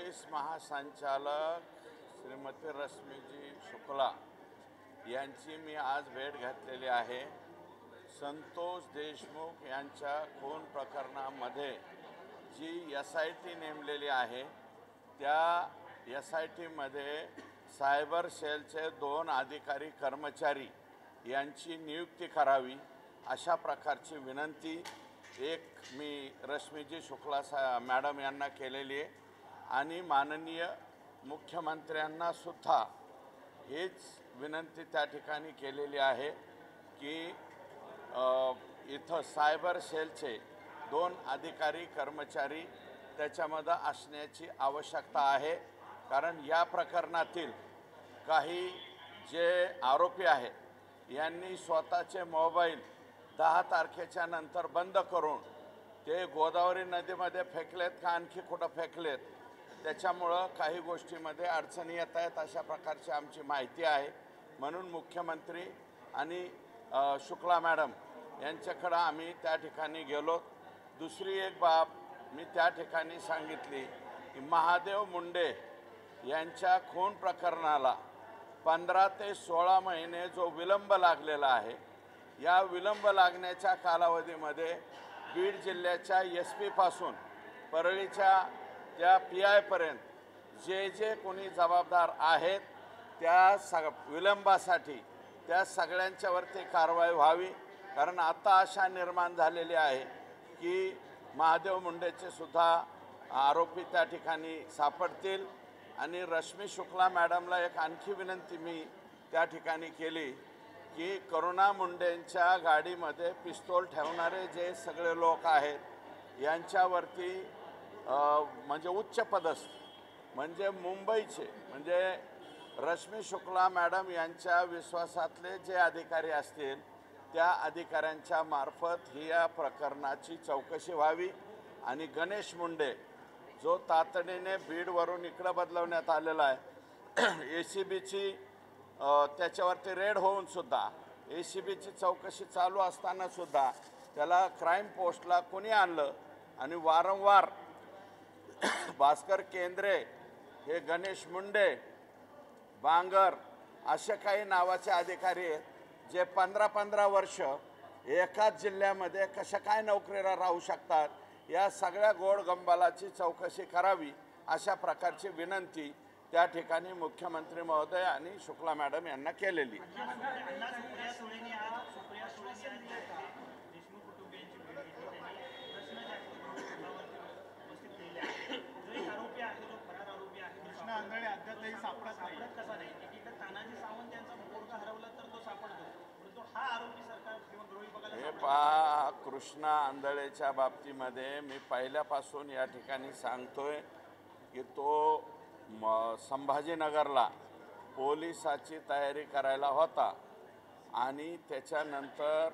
Police महासंचालक श्रीमती रश्मीजी शुक्ला यांची मी आज भेट घेतलेली आहे। संतोष देशमुख यांच्या खून प्रकरणामध्ये जी SIT नेमलेली आहे त्या SITमध्ये सायबर सेलचे 2 अधिकारी कर्मचारी यांची नियुक्ती करावी अशा प्रकारची विनंती मी रश्मीजी शुक्ला मॅडम यांना केलेली आहे आणि माननीय मुख्यमंत्र्यांना सुद्धा हेच विनंती त्या ठिकाणी केलेली आहे की इथं सायबर सेलचे 2 अधिकारी कर्मचारी त्याच्यामध्ये असण्याची आवश्यकता आहे। कारण या प्रकरणातील काही जे आरोपी आहेत यांनी स्वतःचे मोबाईल 10 तारखेच्या नंतर बंद करून ते गोदावरी नदीमध्ये फेकलेत का आणखी कुठं फेकलेत, त्याच्यामुळं काही गोष्टीमध्ये अडचणी येत आहेत अशा प्रकारची आमची माहिती आहे। म्हणून मुख्यमंत्री आणि शुक्ला मॅडम यांच्याकडं आम्ही त्या ठिकाणी गेलो। दुसरी एक बाब मी त्या ठिकाणी सांगितली की महादेव मुंडे यांच्या खून प्रकरणाला 15 ते 16 महिने जो विलंब लागलेला आहे, या विलंब लागण्याच्या कालावधीमध्ये बीड जिल्ह्याच्या SP पासून परळीच्या त्या PI पर्यंत जे कोणी जबाबदार आहेत त्या विलंबासाठी त्या सगळ्यांच्यावरती कारवाई व्हावी। कारण आता अशा निर्माण झालेली आहे की महादेव मुंडेचे सुद्धा आरोपी त्या ठिकाणी सापडतील। आणि रश्मी शुक्ला मॅडमला एक आणखी विनंती मी त्या ठिकाणी केली की करुणा मुंडेंच्या गाडीमध्ये पिस्तूल ठेवणारे जे सगळे लोक आहेत यांच्यावरती म्हणजे उच्च पदस्थ म्हणजे मुंबईचे म्हणजे रश्मी शुक्ला मॅडम यांच्या विश्वासातले जे अधिकारी असतील त्या अधिकाऱ्यांच्या मार्फत ही या प्रकरणाची चौकशी व्हावी। आणि गणेश मुंडे जो तातडीने बीडवरून इकडं बदलवण्यात आलेला आहे, ACBची त्याच्यावरती रेड होऊन सुद्धा ACBची चौकशी चालू असताना सुद्धा त्याला क्राईम पोस्टला कोणी आणलं आणि वारंवार भास्कर केंद्रे हे गणेश मुंडे बांगर असे काही नावाचे अधिकारी आहेत जे 15-15 वर्ष एकाच जिल्ह्यामध्ये कशा काय नोकरीला राहू शकतात, या सगळ्या गोडगंबालाची चौकशी करावी अशा प्रकारची विनंती त्या ठिकाणी मुख्यमंत्री महोदय आणि शुक्ला मॅडम यांना केलेली। हे पहा, कृष्णा आंधळेच्या बाबतीमध्ये मी पहिल्यापासून या ठिकाणी सांगतोय की तो संभाजीनगरला पोलिसाची तयारी करायला होता आणि त्याच्यानंतर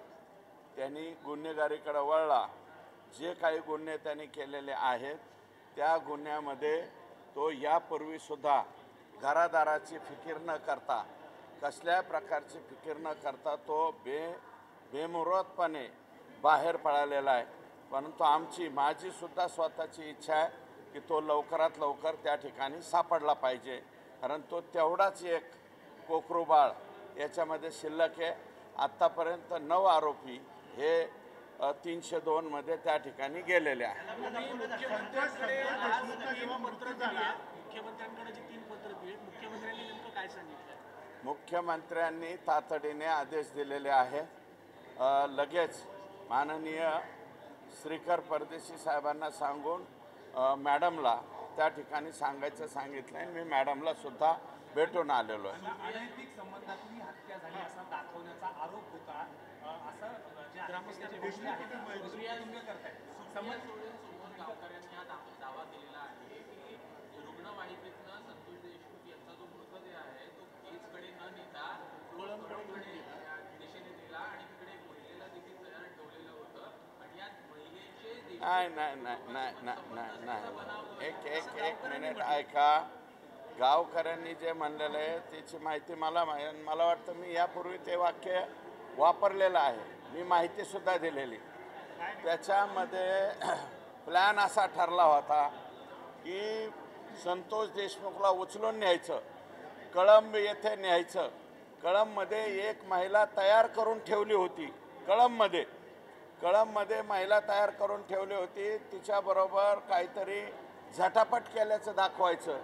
त्यांनी गुन्हेगारीकडे वळला। जे काही गुन्हे त्यांनी केलेले आहेत त्या गुन्ह्यामध्ये तो यापूर्वीसुद्धा घरादाराची फिकीर न करता कसल्या प्रकारची फिकीर न करता तो बेमुरतपणे बाहेर पळालेला आहे। परंतु माझीसुद्धा स्वतःची इच्छा आहे की तो लवकरात लवकर त्या ठिकाणी सापडला पाहिजे। कारण तो तेवढाच एक कोकरूबाळ याच्यामध्ये शिल्लक आहे। आत्तापर्यंत 9 आरोपी हे 302 मध्ये त्या ठिकाणी गेलेले आहेत। मुख्यमंत्र्यांनी तातडीने आदेश दिलेले आहे। लगेच माननीय श्रीकर परदेशी साहेबांना सांगून मॅडमला त्या ठिकाणी सांगितलं आहे। मी मॅडमला सुद्धा भेटून आलेलो आहे। अनैतिक संबंधातून हत्या झाली असा दाखवण्याचा आरोप होता असं ग्रामस्थांचे बोलणे आहे। गावकऱ्यांनी दावा केलेला आहे की रुग्णवाहिकेतनं संतोष देशमुख यांचा जो मृतदेह आहे तो केजकडे न नेता कळमकडे दिशेने नेला आणि तिकडे महिलेला देखील तयार ठेवलेलं होतं आणि या महिलेचे नाही एक मिनिट ऐका। गावकऱ्यांनी जे म्हणलेलं आहे त्याची माहिती मला वाटतं मी यापूर्वी ते वाक्य वापरलेलं आहे, मी माहितीसुद्धा दिलेली। त्याच्यामध्ये प्लॅन असा ठरला होता की संतोष देशमुखला उचलून न्यायचं, कळंब येथे न्यायचं. कळंबमध्ये एक महिला तयार करून ठेवली होती. कळंबमध्ये महिला तयार करून ठेवली होती. तिच्याबरोबर काहीतरी झटापट केल्याचं दाखवायचं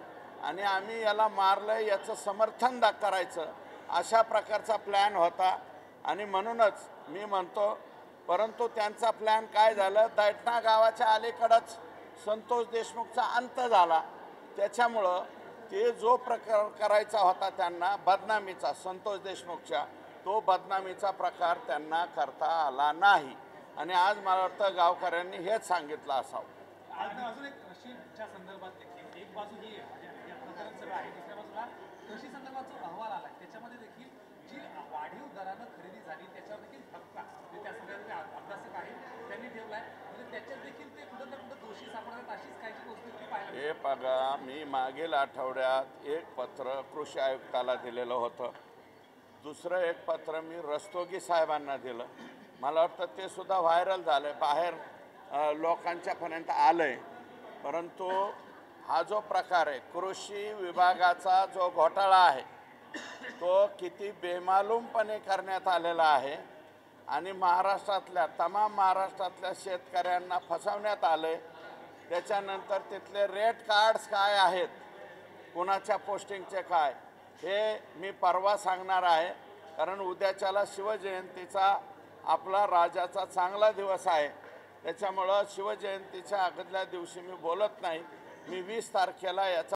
आणि आम्ही याला मारलं याचं समर्थन करायचं, अशा प्रकारचा प्लॅन होता. आणि म्हणूनच मी म्हणतो, परंतु त्यांचा प्लॅन काय झालं, दैठणा गावाच्या अलीकडंच संतोष देशमुखचा अंत झाला. त्याच्यामुळं ते जो प्रकार करायचा होता त्यांना बदनामीचा, संतोष देशमुखच्या, तो बदनामीचा प्रकार त्यांना करता आला नाही. आणि आज मला वाटतं गावकऱ्यांनी हेच सांगितलं असावं. अजून एक कृषीच्या संदर्भात देखील एक बाजू ही आहे, म्हणजे प्रकरण सगळं आहे, दुसऱ्या बाजूला कृषी संदर्भाचा अहवाल आला, त्याच्यामध्ये देखील जी वाढीव दरानं खरेदी झाली त्याच्यावर देखील धक्का, म्हणजे त्या सगळ्या अभ्यासक आहेत त्यांनी ठेवलाय, म्हणजे त्याच्यात देखील ते कुठं ना कुठं दोषी सापडतात, अशीच काहीची गोष्ट पाहायला. हे बघा, मी मागील आठवड्यात एक पत्र कृषी आयुक्ताला दिलेलं होतं, दुसरं एक पत्र मी रस्तोगी साहेबांना दिलं. मला वाटतं ते सुद्धा व्हायरल झालं, बाहेर लोकांच्यापर्यंत आलं आहे. परंतु हा जो प्रकार आहे, कृषी विभागाचा जो घोटाळा आहे, तो किती बेमालूमपणे करण्यात आलेला आहे आणि तमाम महाराष्ट्रातल्या शेतकऱ्यांना फसवण्यात आलं आहे. त्याच्यानंतर तिथले रेट कार्ड्स काय आहेत, कुणाच्या पोस्टिंगचे काय, हे मी परवा सांगणार आहे. कारण उद्याच्याला शिवजयंतीचा आपला राजाचा चांगला दिवस आहे. त्याच्यामुळं शिवजयंतीच्या अगोदल्या दिवशी मी बोलत नाही. मी 20 तारखेला याचा